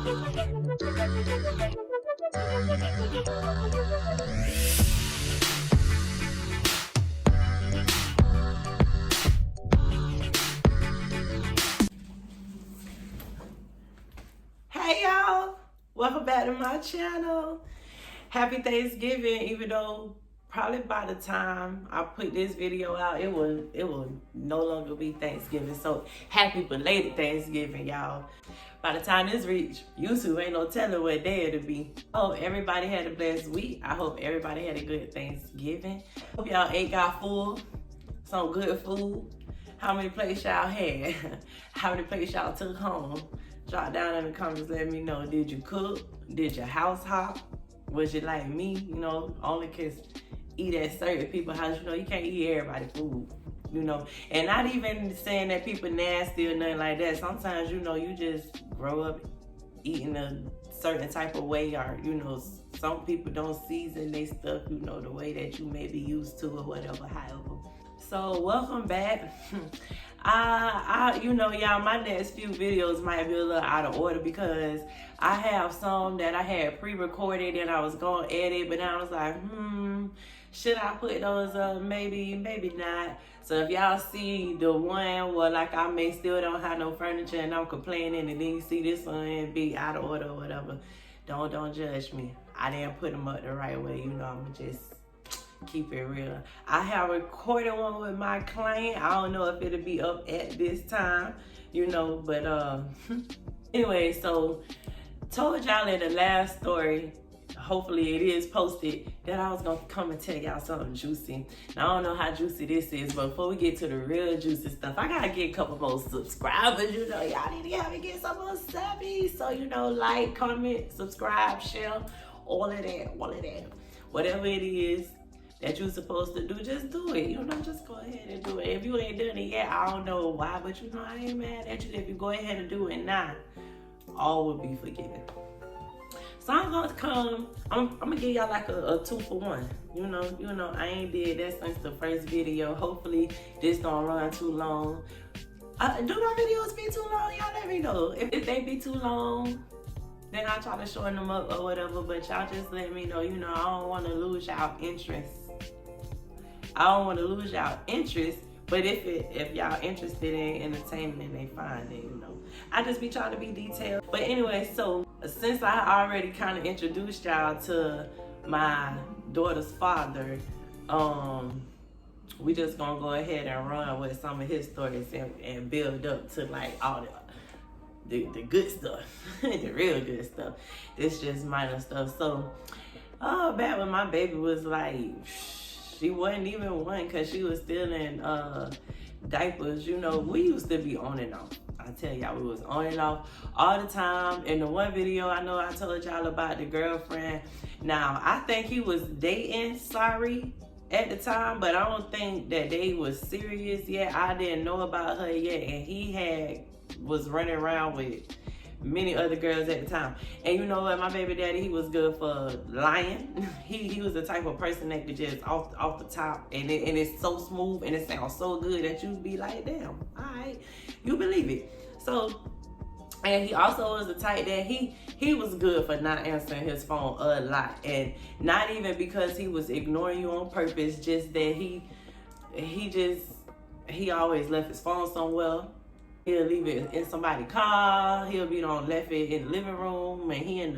Hey y'all, welcome back to my channel. Happy Thanksgiving, even though probably by the time I put this video out, it will no longer be Thanksgiving. So happy belated Thanksgiving, y'all. By the time this reach, YouTube ain't no telling what day it'll be. I hope everybody had a blessed week. I hope everybody had a good Thanksgiving. Hope y'all got full, some good food. How many plates y'all had? How many plates y'all took home? Drop down in the comments, let me know. Did you cook? Did your house hop? Was you like me? You know, only can eat at certain people's house. You know, you can't eat everybody's food. You know, and not even saying that people nasty or nothing like that. Sometimes, you know, you just grow up eating a certain type of way, or, you know, some people don't season their stuff, you know, the way that you may be used to or whatever, however. So welcome back. You know, y'all, my next few videos might be a little out of order because I have some that I had pre-recorded and I was going to edit, but now I was like, should I put those up? Maybe not. So if y'all see the one where like I may still don't have no furniture and I'm complaining, and then you see this one and be out of order or whatever, don't judge me. I didn't put them up the right way. You know, I'm just keep it real. I have recorded one with my client. I don't know if it'll be up at this time, you know, but anyway, so told y'all in the last story, hopefully it is posted, that I was gonna come and tell y'all something juicy. Now I don't know how juicy this is, but before we get to the real juicy stuff, I gotta get a couple more subscribers. You know, y'all need to help me get some more subbies. So, you know, like, comment, subscribe, share, all of that. Whatever it is that you're supposed to do, just do it. You know, just go ahead and do it. If you ain't done it yet, I don't know why, but you know, I ain't mad at you. If you go ahead and do it now, all will be forgiven. So I'm gonna come, I'm gonna give y'all like a 2-for-1. You know, I ain't did that since the first video. Hopefully this don't run too long. Do my videos be too long? Y'all let me know. If they be too long, then I'll try to shorten them up or whatever, but y'all just let me know. You know, I don't wanna lose y'all interest. But if y'all interested in entertainment and they fine, then, you know, I just be trying to be detailed. But anyway, so since I already kind of introduced y'all to my daughter's father, we just gonna go ahead and run with some of his stories and build up to like all the good stuff, the real good stuff. This just minor stuff. So, back when my baby was like, she wasn't even one, because she was still in diapers. You know, we used to be on and off. I tell y'all, we was on and off all the time. In the one video, I know I told y'all about the girlfriend. Now, I think he was dating Sorry at the time, but I don't think that they was serious yet. I didn't know about her yet, and he was running around with many other girls at the time. And you know what, my baby daddy, he was good for lying. He was the type of person that could just off the top, and it's so smooth and it sounds so good that you'd be like, damn, all right, you believe it. So, and he also was the type that he was good for not answering his phone a lot, and not even because he was ignoring you on purpose, just that he always left his phone somewhere. He'll leave it in somebody's car. He'll be left it in the living room, and he in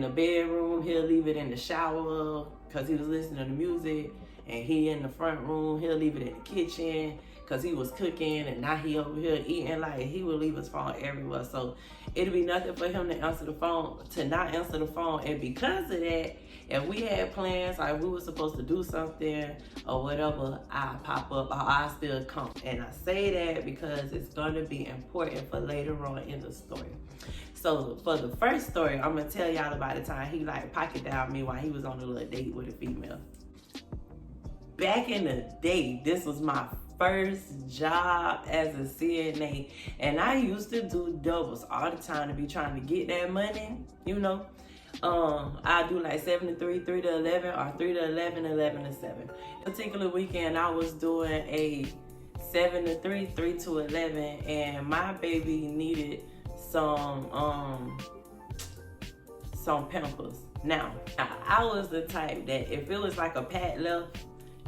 the bedroom. He'll leave it in the shower because he was listening to music, and he in the front room. He'll leave it in the kitchen because he was cooking, and now he over here eating. Like, he would leave his phone everywhere. So it'd be nothing for him to not answer the phone. And because of that, if we had plans, like we were supposed to do something or whatever, I'll pop up, or I'll still come. And I say that because it's going to be important for later on in the story. So for the first story, I'm going to tell y'all about the time he like pocket dialed me while he was on a little date with a female. Back in the day, this was my first job as a CNA, and I used to do doubles all the time to be trying to get that money, you know. I do like 7 to 3, 3 to 11, or 3 to 11, 11 to 7. Particular weekend, I was doing a 7 to 3, 3 to 11, and my baby needed some some Pampers. Now, I was the type that if it was like a pad left,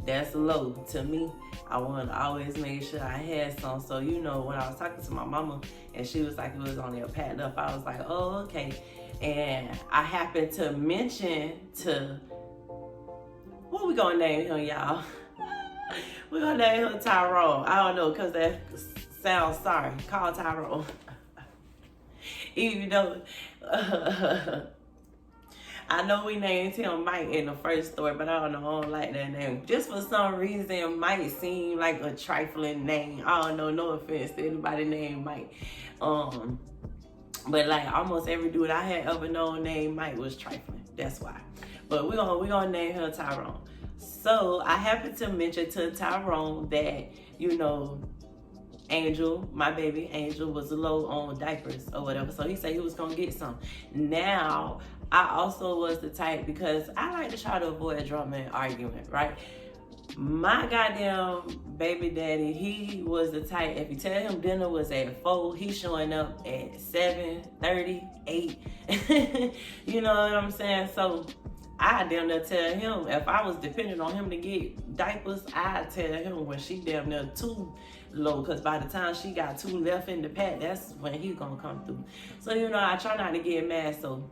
that's low to me. I want to always make sure I had some. So, you know, when I was talking to my mama and she was like, it was only a pad left, I was like, oh, okay. And I happened to mention to, what we gonna name him, y'all? We're gonna name him Tyrone. I don't know, because that sounds sorry. Call Tyrone. Even though, I know we named him Mike in the first story, but I don't know, I don't like that name. Just for some reason, Mike seemed like a trifling name. I don't know, no offense to anybody named Mike. But like almost every dude I had ever known named Mike was trifling. That's why. But we're gonna name him Tyrone. So I happened to mention to Tyrone that, you know, Angel, my baby Angel, was low on diapers or whatever. So he said he was gonna get some. Now, I also was the type, because I like to try to avoid drama and argument, right? My goddamn baby daddy, he was the type, if you tell him dinner was at 4, he's showing up at 7:30, 8. You know what I'm saying? So I damn near tell him, if I was depending on him to get diapers, I'd tell him when she damn near 2 low, because by the time she got 2 left in the pack, that's when he's gonna come through. So, you know, I try not to get mad. So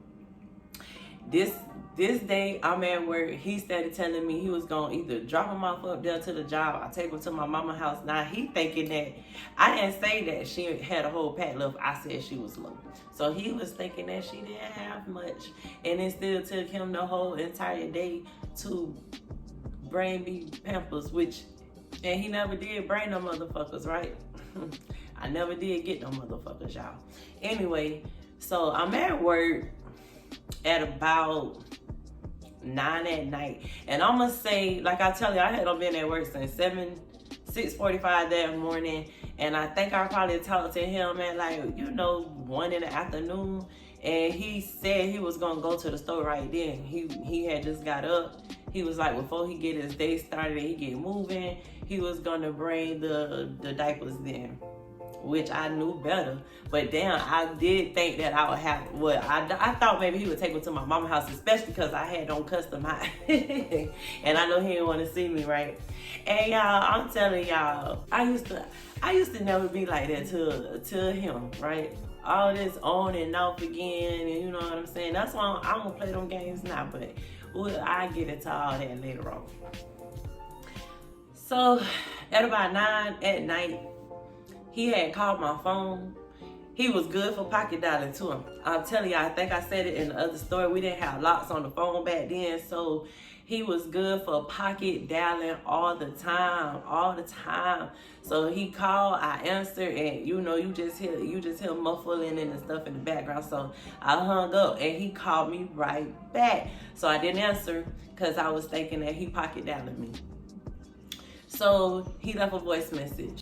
this day I'm at work, he started telling me he was gonna either drop him off up there to the job or take him to my mama's house. Now he thinking that I didn't say that she had a whole pack left. I said she was low. So he was thinking that she didn't have much, and it still took him the whole entire day to bring me Pampers, and he never did bring them motherfuckers, right? I never did get them motherfuckers, y'all. Anyway, so I'm at work at about 9 at night, and I'm gonna say, like I tell you, I had been at work since 6:45 that morning, and I think I probably talked to him at like, you know, 1 in the afternoon, and he said he was gonna go to the store right then. He had just got up. He was like, before he get his day started and he get moving, he was gonna bring the diapers then, which I knew better. But damn, I did think that I would have, I thought maybe he would take me to my mama's house, especially because I had on customized. And I know he didn't want to see me, right? And y'all, I'm telling y'all, I used to never be like that to him, right? All this on and off again, and you know what I'm saying? That's why I'm gonna play them games now, but I get into all that later on. So at about 9 at night, he had called my phone. He was good for pocket dialing too. I'm telling you, I think I said it in the other story. We didn't have locks on the phone back then, so he was good for pocket dialing all the time. So he called, I answered, and you know, you just hear muffling and stuff in the background. So I hung up, and he called me right back. So I didn't answer because I was thinking that he pocket dialing me. So he left a voice message.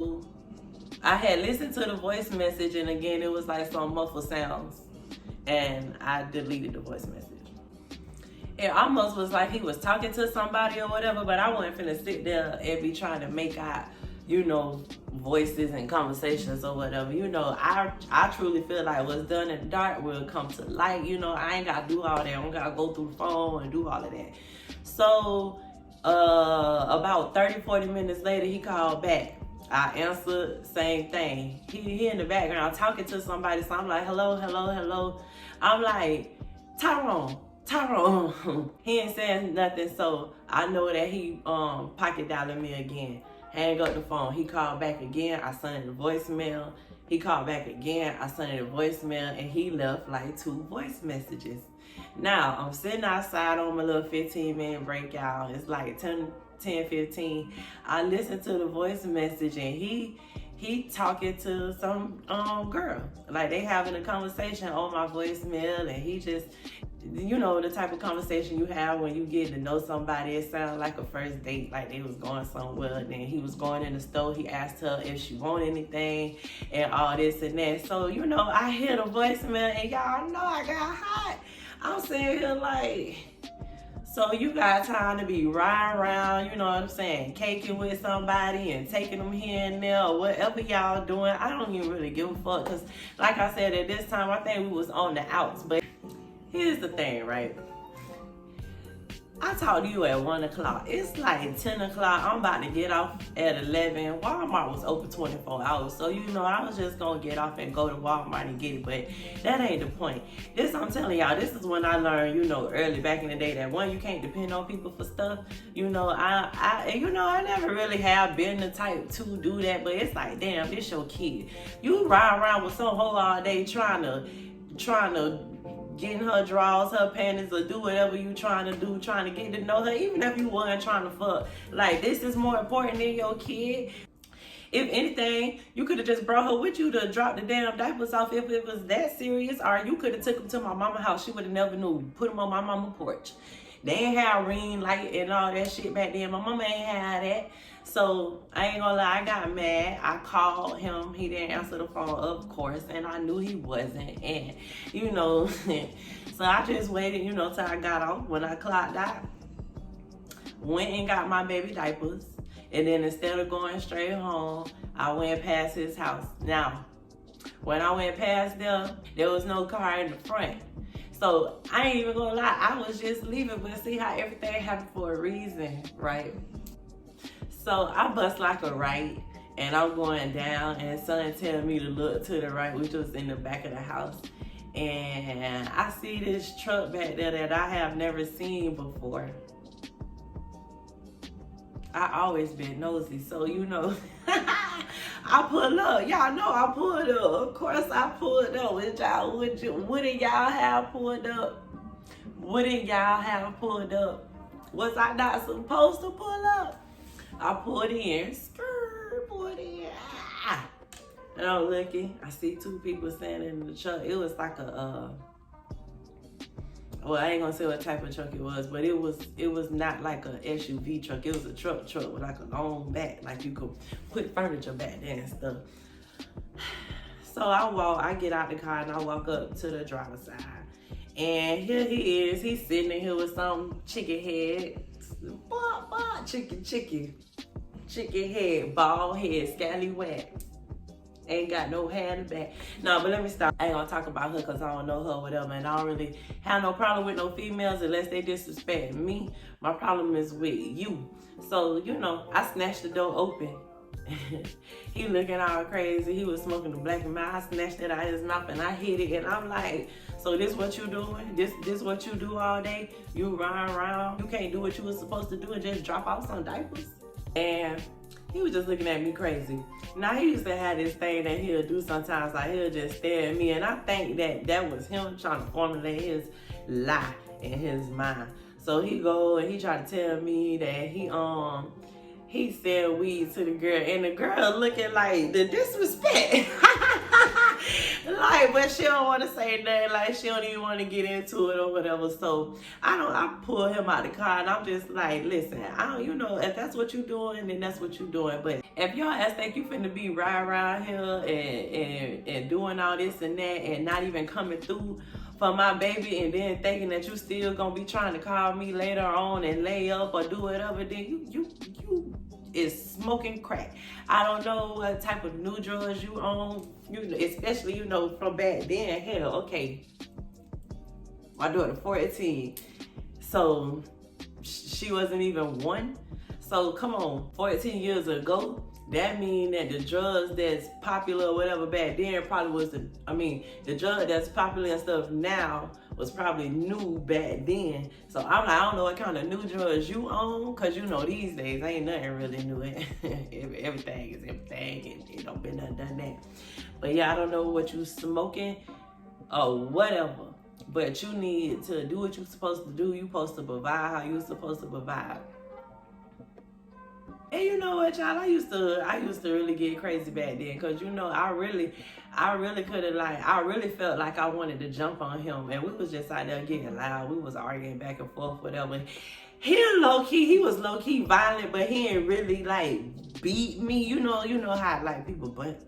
I had listened to the voice message, and again, it was like some muffled sounds, and I deleted the voice message. It almost was like he was talking to somebody or whatever, but I wasn't finna sit there and be trying to make out, you know, voices and conversations or whatever. You know, I truly feel like what's done in the dark will come to light. You know, I ain't gotta do all that. I don't gotta go through the phone and do all of that. So about 30-40 minutes later, he called back. I answered, same thing. He in the background talking to somebody, so I'm like, hello. I'm like, Tyrone. He ain't saying nothing, so I know that he pocket dialing me again. Hang up the phone. He called back again. I sent it a voicemail. He called back again. I sent it a voicemail, and he left like 2 voice messages. Now, I'm sitting outside on my little 15-minute break, y'all. It's like 10-15. I listened to the voice message, and he talking to some girl. Like, they having a conversation on my voicemail, and he just, you know, the type of conversation you have when you get to know somebody. It sounded like a first date, like they was going somewhere. And then he was going in the store. He asked her if she want anything and all this and that. So, you know, I hear the voicemail, and y'all know I got hot. I'm sitting here like, so you got time to be riding around, you know what I'm saying, caking with somebody and taking them here and there or whatever y'all doing. I don't even really give a fuck, because like I said, at this time, I think we was on the outs. But Here's the thing, right? I talked to you at 1 o'clock. It's like 10 o'clock. I'm about to get off at 11. Walmart was open 24 hours. So, you know, I was just going to get off and go to Walmart and get it. But that ain't the point. I'm telling y'all, this is when I learned, you know, early back in the day that one, you can't depend on people for stuff. You know, I never really have been the type to do that. But it's like, damn, this your kid. You ride around with some hoe all day trying to get in her drawers, her panties, or do whatever you trying to do, trying to get to know her, even if you wasn't trying to fuck. Like, this is more important than your kid. If anything, you could have just brought her with you to drop the damn diapers off if it was that serious, or you could have took them to my mama's house. She would have never knew. Put them on my mama's porch. They ain't have ring light and all that shit back then. My mama ain't had that. So, I ain't gonna lie, I got mad. I called him. He didn't answer the phone, of course, and I knew he wasn't. And, you know, so I just waited, you know, till I got off. When I clocked out, went and got my baby diapers. And then instead of going straight home, I went past his house. Now, when I went past there was no car in the front. So, I ain't even gonna lie, I was just leaving, but see how everything happened for a reason, right? So I bust like a right, and I'm going down, and son tell me to look to the right, which was in the back of the house. And I see this truck back there that I have never seen before. I always been nosy, so you know, I pull up. Y'all know I pulled up. Of course I pulled up. Wouldn't y'all have pulled up? Wouldn't y'all have pulled up? Was I not supposed to pull up? I pulled in, pulled in, and I'm looking. I see two people standing in the truck. It was like a, well, I ain't gonna say what type of truck it was, but it was not like a SUV truck. It was a truck with like a long back, like you could put furniture back there and stuff. So I get out the car and I walk up to the driver's side, and here he is. He's sitting in here with some chicken head. Chicken head, bald head, scallywag. Ain't got no hair in the back. No, but let me stop. I ain't gonna talk about her because I don't know her or whatever, and I don't really have no problem with no females unless they disrespect me. My problem is with you. So, you know, I snatched the door open. He looking all crazy. He was smoking the black and mild. I snatched it out of his mouth and I hit it, and I'm like, so this what you doing? This what you do all day? You run around, you can't do what you was supposed to do and just drop off some diapers? And he was just looking at me crazy. Now, he used to have this thing that he'll do sometimes, like he'll just stare at me, and I think that was him trying to formulate his lie in his mind. So he go and he tried to tell me that he said weed to the girl, and the girl looking like the disrespect. Like, but she don't want to say nothing, like she don't even want to get into it or whatever. So I pull him out the car, and I'm just like, listen, you know, if that's what you doing, then that's what you doing. But if your ass think you finna be right around here and doing all this and that and not even coming through for my baby, and then thinking that you still gonna be trying to call me later on and lay up or do whatever, then you is smoking crack. I don't know what type of new drugs you on, you know, especially, you know, from back then. Hell, okay, my daughter 14, so she wasn't even 1. So come on, 14 years ago, that mean that the drugs that's popular or whatever back then probably was the drug that's popular and stuff now was probably new back then. So I'm like, I don't know what kind of new drugs you on, cause you know these days ain't nothing really new. Everything is everything, and it don't been nothing done that. But yeah, I don't know what you smoking or whatever, but you need to do what you supposed to do. You supposed to provide how you supposed to provide. And you know what, y'all? I used to really get crazy back then, cause you know I really could have, like, I really felt like I wanted to jump on him, and we was just out there getting loud. We was arguing back and forth, whatever. He was low key violent, but he ain't really like beat me. You know how like people, but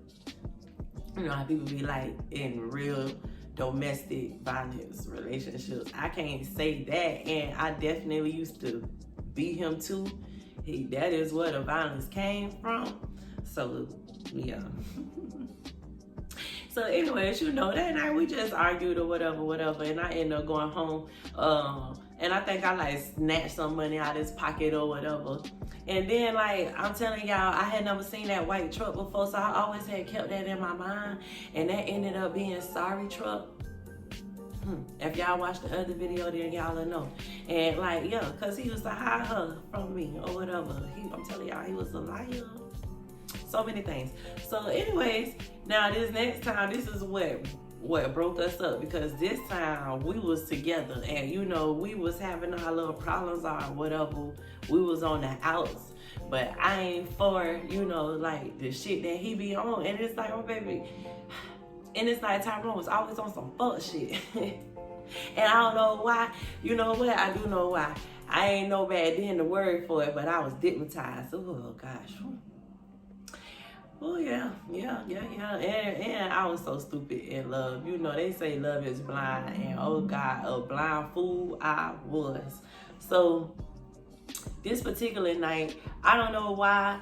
you know how people be like in real domestic violence relationships. I can't say that, and I definitely used to beat him too. That is where the violence came from. So, yeah. So anyways, you know, that night we just argued or whatever, and I ended up going home. And I think I like snatched some money out of his pocket or whatever. And then like, I'm telling y'all, I had never seen that white truck before, so I always had kept that in my mind. And that ended up being Sorry Truck. If y'all watched the other video, then y'all will know. And like, yeah, cause he used to hide her from me or whatever. I'm telling y'all, he was a liar. So many things. So anyways, now this next time, this is what broke us up, because this time we was together and you know, we was having our little problems or whatever. We was on the outs, but I ain't for, you know, like the shit that he be on. And it's like, oh baby, and it's like Tyrone was always on some fuck shit. And I don't know why. You know what? I do know why. I ain't know back then the word for it, but I was hypnotized. Oh gosh. Oh yeah. And I was so stupid in love. You know, they say love is blind, and oh God, a blind fool I was. So this particular night, I don't know why.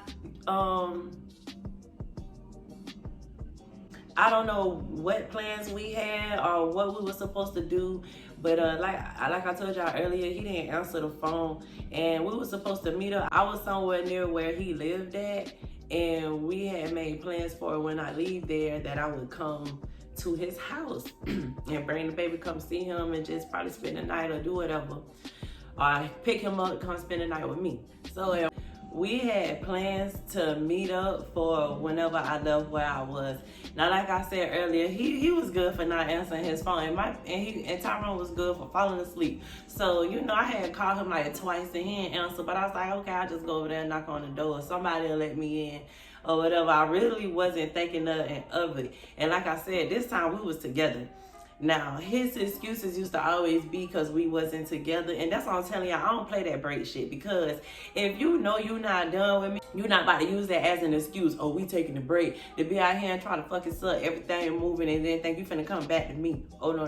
I don't know what plans we had or what we were supposed to do, but like I told y'all earlier, he didn't answer the phone, and we were supposed to meet up. I was somewhere near where he lived at, and we had made plans for when I leave there that I would come to his house and bring the baby, come see him, and just probably spend the night or do whatever. Or pick him up, come spend the night with me. So we had plans to meet up for whenever I left where I was. Now, like I said earlier, he was good for not answering his phone, and Tyrone was good for falling asleep. So, you know, I had called him like twice and he didn't answer, but I was like, okay, I'll just go over there and knock on the door. Somebody will let me in or whatever. I really wasn't thinking nothing of it. And like I said, this time we was together. Now, his excuses used to always be because we wasn't together. And that's what I'm telling y'all, I don't play that break shit. Because if you know you're not done with me, you're not about to use that as an excuse. Oh, we taking a break. To be out here and try to fucking suck everything moving and then think you finna come back to me. Oh, no.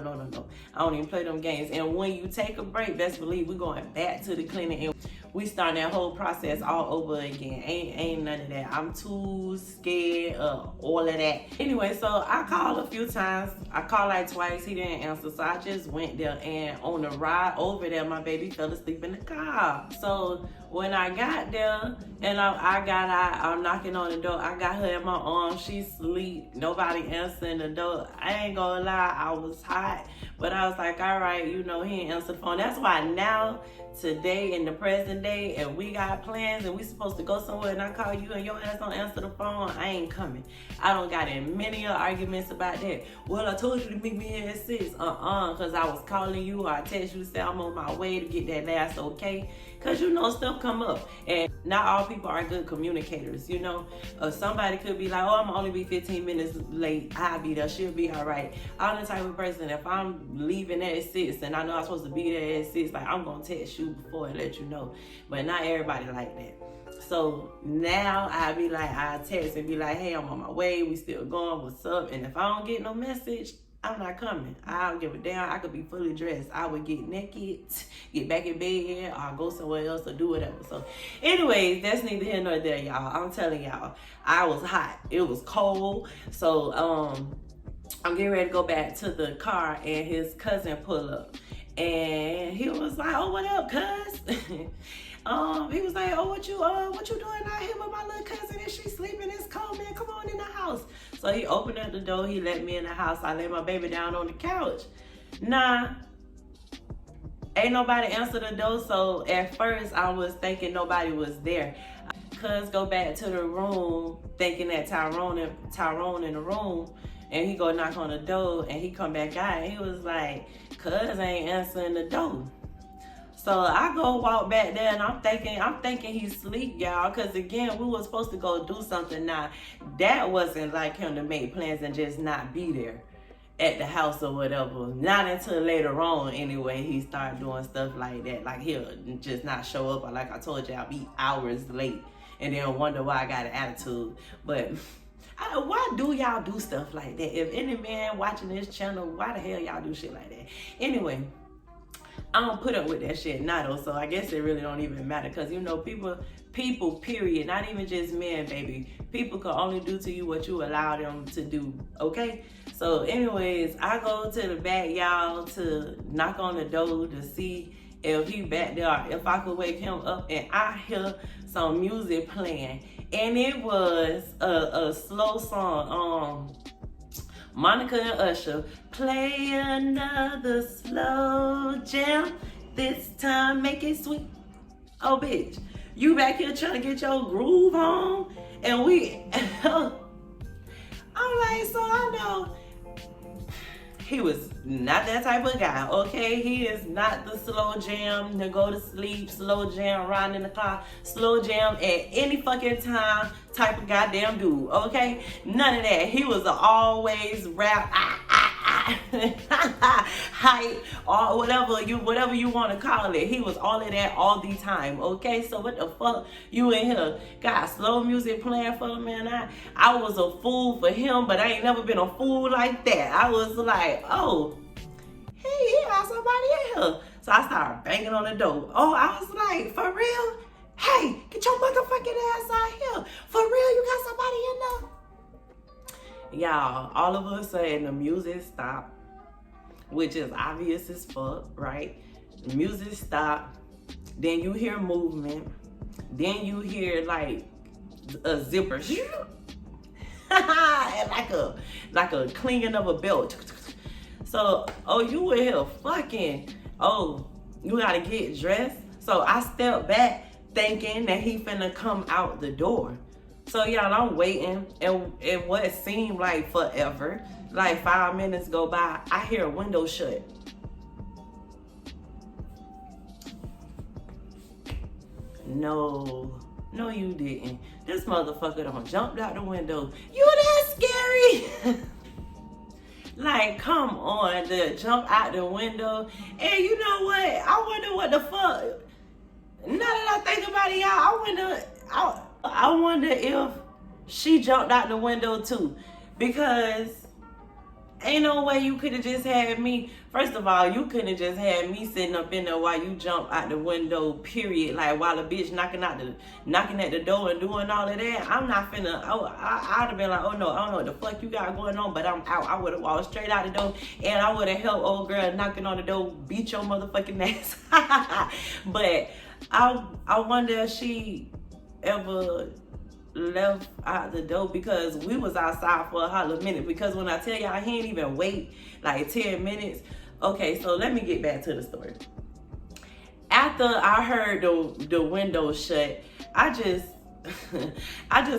I don't even play them games. And when you take a break, best believe we're going back to the clinic and we start that whole process all over again. Ain't none of that. I'm too scared of all of that. Anyway, so I called a few times. I called like twice. He didn't answer. So I just went there, and on the ride over there, my baby fell asleep in the car. So when I got there and I got out, I'm knocking on the door. I got her in my arms. She sleep. Nobody answering the door. I ain't gonna lie, I was hot. But I was like, all right, you know, he ain't answer the phone. That's why now, today, in the present day, and we got plans and we supposed to go somewhere and I call you and your ass don't answer the phone, I ain't coming. I don't got in many arguments about that. Well, I told you to meet me here at 6. Because I was calling you or I text you to say I'm on my way to get that last okay. Because, you know, stuff come up. And not all people are good communicators, you know. Somebody could be like, oh, I'm only be 15 minutes late. I'll be there. She'll be all right. I'm the type of person, if I'm leaving at 6 and I know I'm supposed to be there at 6, like, I'm going to text you before and let you know. But not everybody like that. So now I be like, I text and be like, hey, I'm on my way. We still going. What's up? And if I don't get no message, I'm not coming. I don't give a damn. I could be fully dressed. I would get naked, get back in bed, or go somewhere else or do whatever. So anyways, that's neither here nor there, y'all. I'm telling y'all, I was hot. It was cold. So I'm getting ready to go back to the car, and his cousin pull up. And he was like, oh, what up, cuz? He was like, oh, what you doing out here with my little cousin? And she sleeping? It's cold, man. Come on in the house. So he opened up the door. He let me in the house. I laid my baby down on the couch. Nah, ain't nobody answered the door. So at first I was thinking nobody was there. Cuz go back to the room thinking that Tyrone in the room, and he go knock on the door and he come back out and he was like, cuz ain't answering the door. So I go walk back there and I'm thinking he's asleep, y'all. Cause again, we were supposed to go do something. Now, that wasn't like him to make plans and just not be there at the house or whatever. Not until later on, anyway, he started doing stuff like that. Like he'll just not show up, or like I told you, I'll be hours late and then wonder why I got an attitude. But why do y'all do stuff like that? If any man watching this channel, why the hell y'all do shit like that? Anyway, I don't put up with that shit now though, so I guess it really don't even matter. Cause you know, people, period, not even just men, baby. People can only do to you what you allow them to do, okay? So anyways, I go to the back, y'all, to knock on the door to see if he back there, if I could wake him up, and I hear some music playing. And it was a slow song, Monica and Usher, play another slow jam, this time make it sweet. Oh bitch, you back here trying to get your groove on, and we, I'm like, so I know he was not that type of guy, okay? He is not the slow jam to go to sleep, slow jam riding in the car, slow jam at any fucking time type of goddamn dude, okay? None of that. He was always rap, hype, or whatever you want to call it. He was all of that all the time, okay? So what the fuck you in here got slow music playing for, man? I was a fool for him, but I ain't never been a fool like that. I was like, oh, hey, he got somebody in here. So I started banging on the door. Oh, I was like, for real? Hey, get your motherfucking ass out here. For real, you got somebody in there? Y'all, all of a sudden the music stopped, which is obvious as fuck, right? The music stopped, then you hear movement, then you hear like a zipper, and like a clinging of a belt. So, oh, you were here fucking, oh, you gotta get dressed. So I stepped back thinking that he finna come out the door. So y'all, I'm waiting, and what seemed like forever, like 5 minutes go by, I hear a window shut. No, you didn't. This motherfucker done jumped out the window. You that scary? Like, come on, to jump out the window. And you know what? I wonder what the fuck. Now that I think about it, y'all, I wonder if she jumped out the window too, because ain't no way you could have just had me. First of all, you couldn't have just had me sitting up in there while you jump out the window, period. Like while a bitch knocking at the door and doing all of that. I'm not finna, I'd have been like, oh no, I don't know what the fuck you got going on, but I'm out. I would have walked straight out the door, and I would have helped old girl knocking on the door beat your motherfucking ass. But I wonder if she ever left out the door, because we was outside for a hot minute. Because when I tell y'all, he ain't even wait like 10 minutes. Okay, so let me get back to the story. After I heard the window shut, I just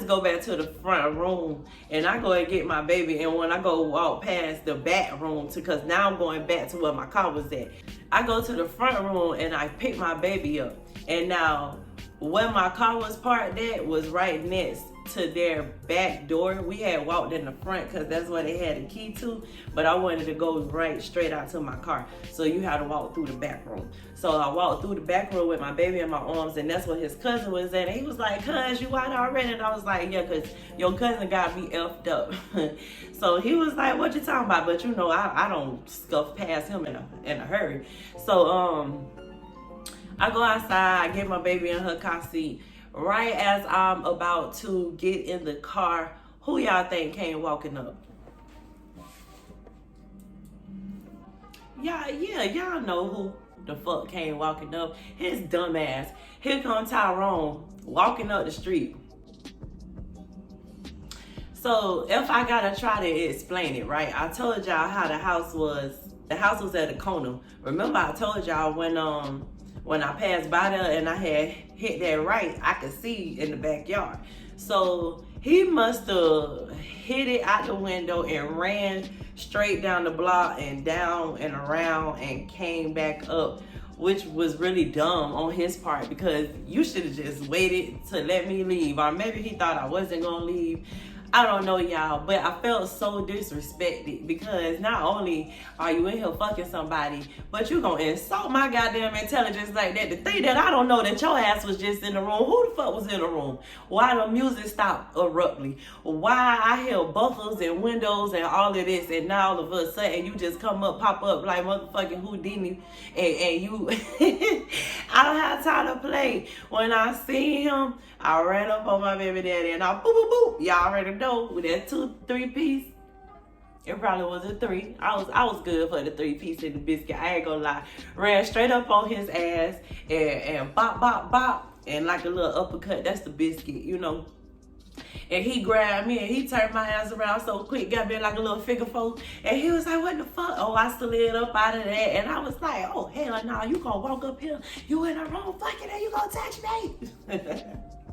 go back to the front room, and I go and get my baby. And when I go walk past the back room, because now I'm going back to where my car was at, I go to the front room and I pick my baby up. And now where my car was parked at was right next to their back door. We had walked in the front because that's where they had a key to, but I wanted to go right straight out to my car. So you had to walk through the back room. So I walked through the back room with my baby in my arms, and that's where his cousin was at. And he was like, cuz, you out already? And I was like, yeah, because your cousin got me effed up. So he was like, what you talking about? But you know, I don't scuff past him in a hurry. So I go outside, I get my baby in her car seat. Right as I'm about to get in the car, who y'all think came walking up? Y'all know who the fuck came walking up. His dumb ass. Here come Tyrone walking up the street. So if I gotta try to explain it, right? I told y'all how the house was. The house was at a corner. Remember I told y'all when I passed by there and I had hit that right, I could see in the backyard. So he must have hit it out the window and ran straight down the block and down and around and came back up, which was really dumb on his part, because you should have just waited to let me leave. Or maybe he thought I wasn't gonna leave. I don't know y'all, but I felt so disrespected because not only are you in here fucking somebody, but you gonna insult my goddamn intelligence like that. The thing that I don't know that your ass was just in the room. Who the fuck was in the room? Why the music stopped abruptly? Why I hear buffers and windows and all of this, and now all of a sudden you just pop up like motherfucking Houdini, and you I don't have time to play. When I seen him, I ran up on my baby daddy and I boop boop boop. Y'all already know with that 2-3 piece. It probably was a 3. I was good for the 3 piece in the biscuit. I ain't gonna lie. Ran straight up on his ass and bop bop bop and like a little uppercut. That's the biscuit, you know. And he grabbed me and he turned my ass around so quick, got me like a little figure four. And he was like, what the fuck? Oh, I slid up out of that. And I was like, oh, hell no, you gonna walk up here. You in the wrong fucking and you gonna touch me.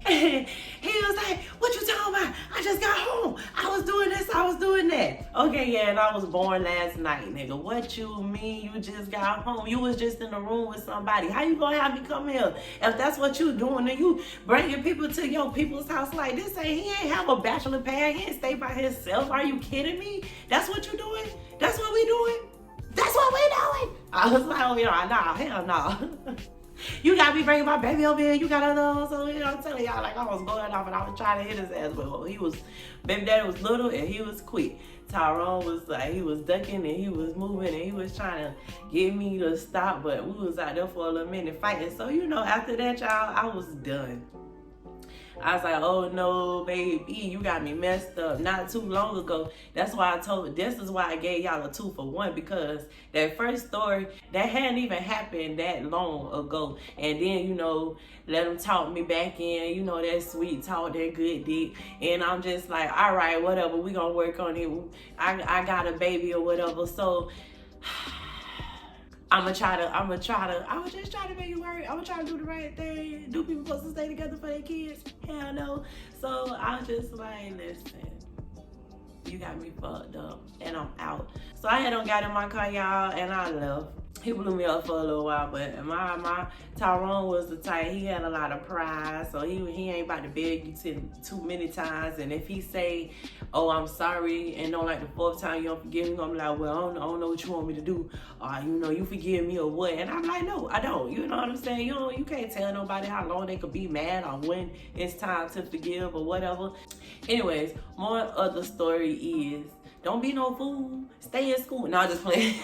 And he was like, what you talking about? I just got home. I was doing this, I was doing that. Okay, yeah, and I was born last night, nigga. What you mean you just got home? You was just in the room with somebody. How you gonna have me come here? If that's what you doing, and you bringing people to your people's house like this, he ain't have a bachelor pad. He ain't stay by himself. Are you kidding me? That's what you doing? That's what we doing? That's what we doing? I was like, oh, yeah, nah, hell no. You got me bringing my baby over here. You got another, so you know, I'm telling y'all, like I was going off and I was trying to hit his ass, but baby daddy was little and he was quick. Tyrone was like, he was ducking and he was moving and he was trying to get me to stop, but we was out there for a little minute fighting. So you know, after that, y'all, I was done. I was like, oh no, baby, you got me messed up not too long ago. That's why this is why I gave y'all a 2 for 1, because that first story, that hadn't even happened that long ago. And then, you know, let them talk me back in, you know, that sweet talk, that good dick. And I'm just like, all right, whatever, we gonna work on it. I got a baby or whatever. So I was just trying to make it work. I was trying to do the right thing. Do people supposed to stay together for their kids? Hell no. So I was just like, listen, you got me fucked up and I'm out. So I had got in my car, y'all, and I left. He blew me up for a little while, but my Tyrone was the type, he had a lot of pride, so he ain't about to beg you too many times. And if he say, oh, I'm sorry, and on like the 4th time you don't forgive me, I'm like, well, I don't know what you want me to do. You know, you forgive me or what? And I'm like, no, I don't. You know what I'm saying? You can't tell nobody how long they could be mad or when it's time to forgive or whatever. Anyways, more of the story is, don't be no fool. Stay in school. No, just playing.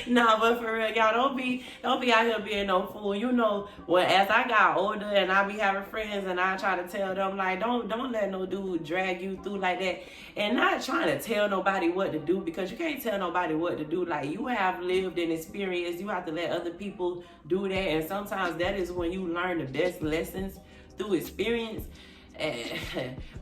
No, but for real, y'all, don't be out here being no fool. You know, well, as I got older and I be having friends and I try to tell them, like, don't let no dude drag you through like that. And not trying to tell nobody what to do, because you can't tell nobody what to do. Like, you have lived and experienced. You have to let other people do that. And sometimes that is when you learn the best lessons, through experience.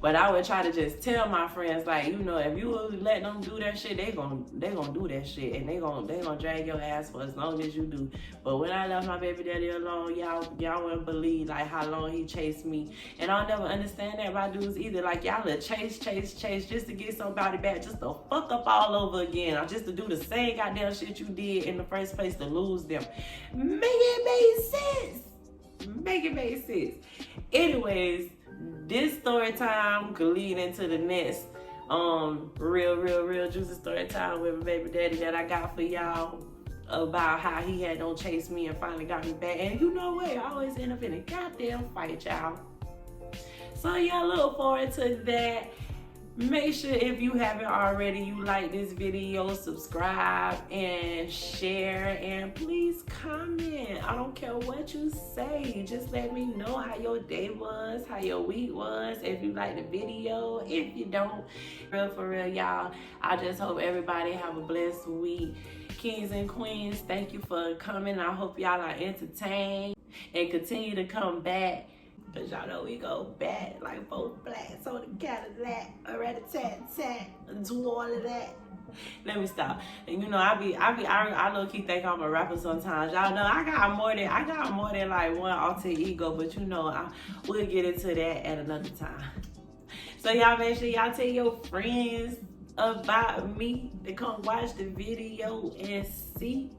But I would try to just tell my friends, like, you know, if you let them do that shit, they gonna do that shit, and they gonna drag your ass for as long as you do. But when I left my baby daddy alone, y'all wouldn't believe like how long he chased me, and I'll never understand that by dudes either. Like, y'all will chase just to get somebody back, just to fuck up all over again, or just to do the same goddamn shit you did in the first place to lose them. Make it make sense. Anyways, this story time could lead into the next real juicy story time with my baby daddy that I got for y'all, about how he had don't chase me and finally got me back. And you know what? I always end up in a goddamn fight, y'all. So y'all look forward to that. Make sure, if you haven't already, you like this video, subscribe and share, and please comment. I don't care what you say. Just let me know how your day was, how your week was, if you like the video. If you don't, for real, y'all, I just hope everybody have a blessed week. Kings and queens, thank you for coming. I hope y'all are entertained and continue to come back. Cause y'all know we go back like 4 flats on the Cadillac, rat-a-tat-tat, do all of that. Let me stop. And you know, I low-key think I'm a rapper sometimes. Y'all know I got more than like one alter ego, but you know, we'll get into that at another time. So y'all make sure y'all tell your friends about me to come watch the video and see.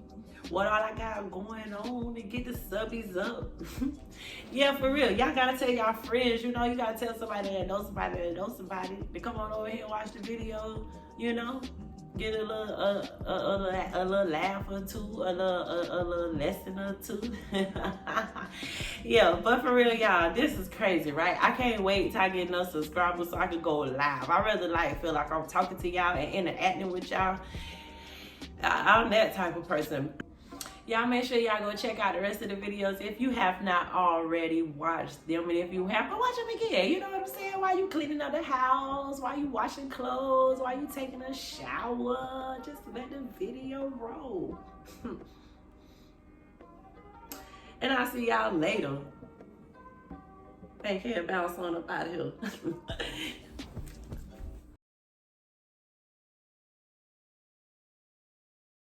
what all I got going on and get the subbies up. Yeah, for real. Y'all gotta tell y'all friends, you know, you gotta tell somebody that knows somebody that knows somebody to come on over here and watch the video, you know. Get a little laugh or two, a little lesson or two. Yeah, but for real, y'all, this is crazy, right? I can't wait till I get enough subscribers so I can go live. I rather like feel like I'm talking to y'all and interacting with y'all. I'm that type of person. Y'all make sure y'all go check out the rest of the videos if you have not already watched them. And if you have, go watch them again. You know what I'm saying? While you cleaning up the house, while you washing clothes, while you taking a shower, just let the video roll. And I'll see y'all later. Ain't can't bounce on up out of here.